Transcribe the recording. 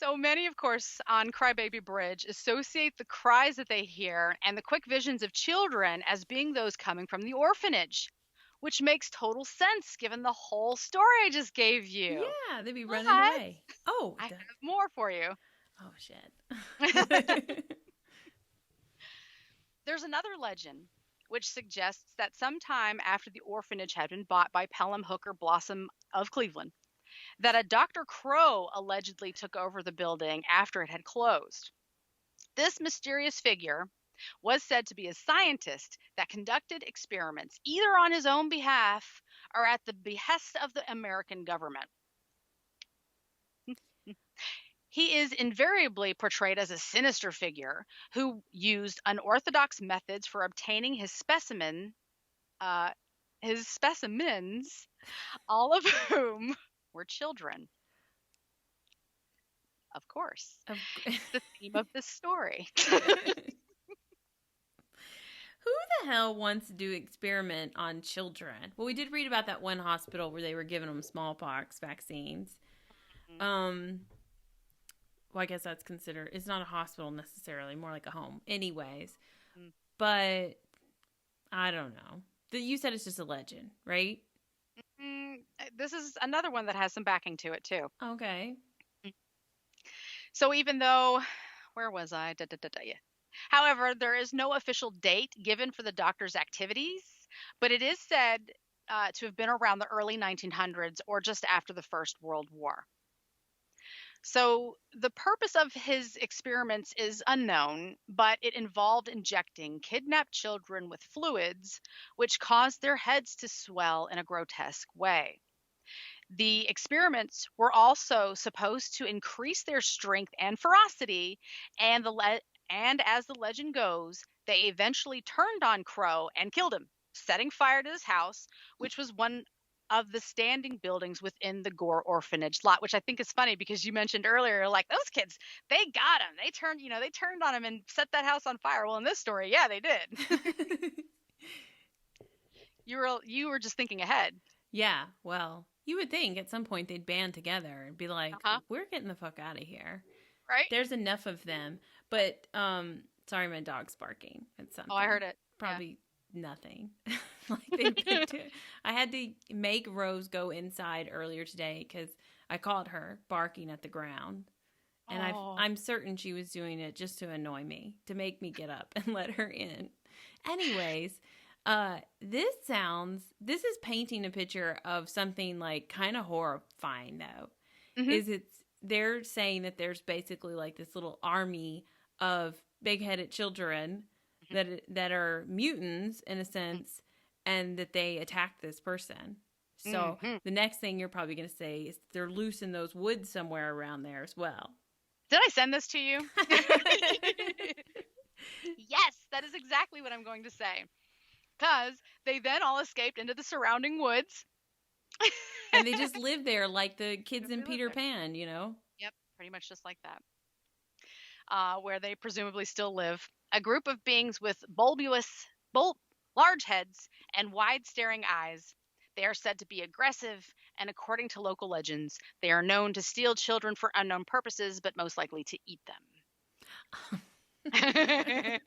So many, of course, on Crybaby Bridge associate the cries that they hear and the quick visions of children as being those coming from the orphanage, which makes total sense given the whole story I just gave you. Yeah, they'd be running But away. Oh, I have more for you. oh shit. There's another legend which suggests that sometime after the orphanage had been bought by Pelham Hooker Blossom of Cleveland, that a Dr. Crow allegedly took over the building after it had closed. This mysterious figure was said to be a scientist that conducted experiments either on his own behalf or at the behest of the American government. He is invariably portrayed as a sinister figure who used unorthodox methods for obtaining his specimens, all of whom were children. Of course, it's the theme of this story. Who the hell wants to do experiment on children? Well, we did read about that one hospital where they were giving them smallpox vaccines. Well, I guess that's considered, it's not a hospital necessarily, more like a home. Anyways, but I don't know. You said it's just a legend, right? This is another one that has some backing to it too. Okay. So even though, where was I? Yeah. However, there is no official date given for the doctor's activities, but it is said to have been around the early 1900s or just after the First World War. So the purpose of his experiments is unknown, but it involved injecting kidnapped children with fluids, which caused their heads to swell in a grotesque way. The experiments were also supposed to increase their strength and ferocity, and as the legend goes, they eventually turned on Crow and killed him, setting fire to his house, which was one of the standing buildings within the Gore orphanage lot, which I think is funny because you mentioned earlier, like those kids, they got him. They turned on him and set that house on fire. Well, in this story, yeah, they did. You were just thinking ahead. Yeah, well, you would think at some point they'd band together and be like, we're getting the fuck out of here. Right? There's enough of them. But, sorry, my dog's barking at something. Oh, I heard it. Probably nothing. I had to make Rose go inside earlier today because I caught her barking at the ground. And I'm certain she was doing it just to annoy me, to make me get up and let her in. Anyways, this is painting a picture of something like kind of horrifying though. Mm-hmm. They're saying that there's basically like this little army of big-headed children that are mutants in a sense, and that they attack this person. So the next thing you're probably going to say is they're loose in those woods somewhere around there as well. Did I send this to you? Yes, that is exactly what I'm going to say. Because they then all escaped into the surrounding woods. And they just live there like the kids in Peter Pan, you know? Yep, pretty much just like that. Where they presumably still live. A group of beings with large heads and wide-staring eyes. They are said to be aggressive, and according to local legends, they are known to steal children for unknown purposes, but most likely to eat them.